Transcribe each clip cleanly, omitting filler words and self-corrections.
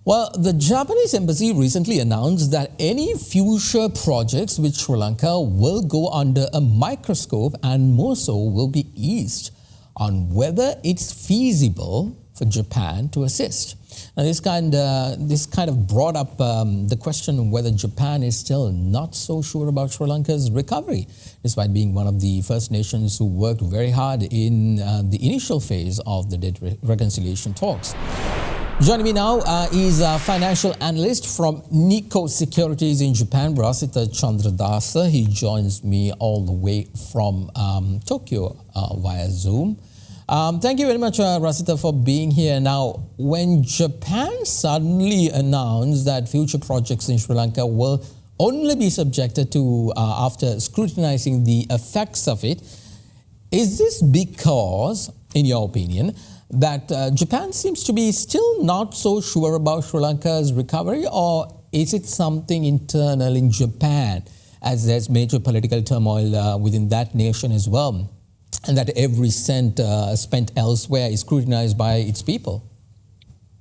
Well, the Japanese embassy recently announced that any future projects with Sri Lanka will go under a microscope and more so will be eased on whether it's feasible for Japan to assist. Now, this kind of brought up the question of whether Japan is still not so sure about Sri Lanka's recovery, despite being one of the first nations who worked very hard in the initial phase of the debt reconciliation talks. Joining me now is a financial analyst from Nikko Securities in Japan, Rasitha Chandradasa. He joins me all the way from Tokyo via Zoom. Thank you very much, Rasitha, for being here. Now, when Japan suddenly announced that future projects in Sri Lanka will only be subjected to, after scrutinizing the effects of it, is this because, in your opinion, that Japan seems to be still not so sure about Sri Lanka's recovery, or is it something internal in Japan, as there's major political turmoil within that nation as well, and that every cent spent elsewhere is scrutinized by its people?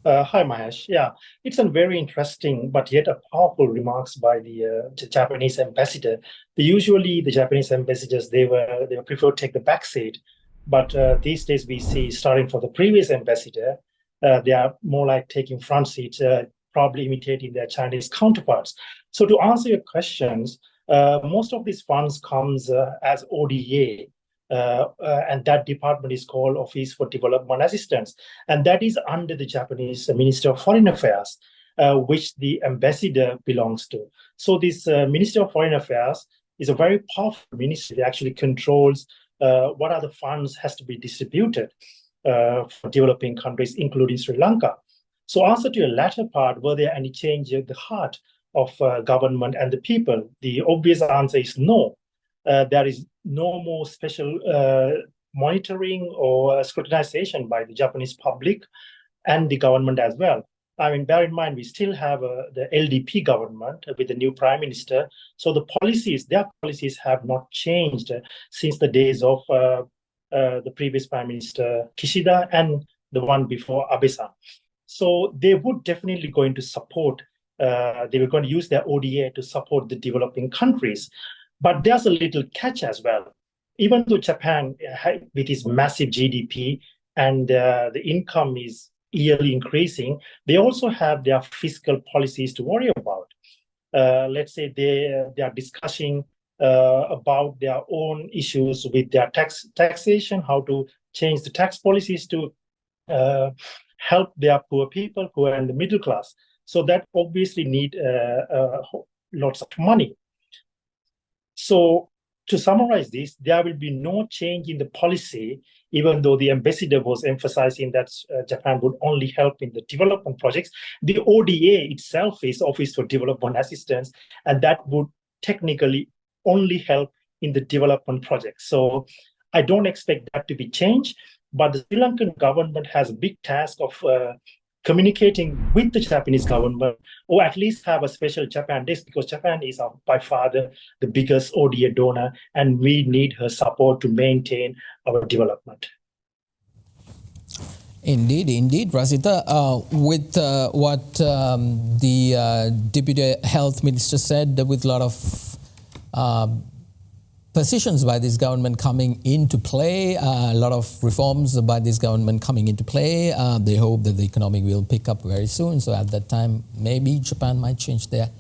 Hi, Mahieash. Yeah, it's a very interesting but yet a powerful remarks by the Japanese ambassador. Usually, the Japanese ambassadors they prefer to take the back seat, but these days we see, starting from the previous ambassador, they are more like taking front seats, probably imitating their Chinese counterparts. So to answer your questions, most of these funds comes as ODA. And that department is called Office for Development Assistance. And that is under the Japanese Minister of Foreign Affairs, which the ambassador belongs to. So this Minister of Foreign Affairs is a very powerful ministry. It actually controls what other funds has to be distributed for developing countries, including Sri Lanka. So answer to your latter part, were there any change in the heart of government and the people? The obvious answer is no. There is no more special monitoring or scrutinization by the Japanese public and the government as well. I mean, bear in mind, we still have the LDP government with the new prime minister. So their policies have not changed since the days of the previous prime minister Kishida and the one before Abe-san. So they would definitely going to support, they were going to use their ODA to support the developing countries. But there's a little catch as well. Even though Japan, with its massive GDP and the income is yearly increasing, they also have their fiscal policies to worry about. Let's say they are discussing about their own issues with their taxation, how to change the tax policies to help their poor people who are in the middle class. So that obviously need lots of money. So to summarize this, there will be no change in the policy, even though the ambassador was emphasizing that Japan would only help in the development projects. The ODA itself is Office for Development Assistance, and that would technically only help in the development projects. So I don't expect that to be changed, but the Sri Lankan government has a big task of communicating with the Japanese government, or at least have a special Japan desk, because Japan is by far the biggest ODA donor, and we need her support to maintain our development. Indeed, Rasitha. With what the Deputy Health Minister said, with a lot of positions by this government coming into play, a lot of reforms by this government coming into play. They hope that the economy will pick up very soon. So at that time, maybe Japan might change their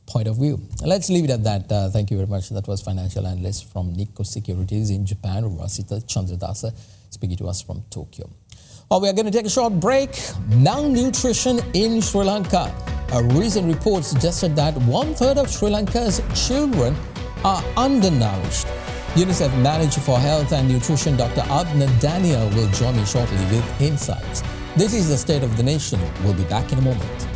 point of view. Let's leave it at that. Thank you very much. That was financial analyst from Nikko Securities in Japan, Rasitha Chandradasa, speaking to us from Tokyo. Well, we are going to take a short break. Malnutrition in Sri Lanka. A recent report suggested that 1/3 of Sri Lanka's children are undernourished. UNICEF Manager for Health and Nutrition, Dr. Abner Daniel, will join me shortly with insights. This is the State of the Nation. We'll be back in a moment.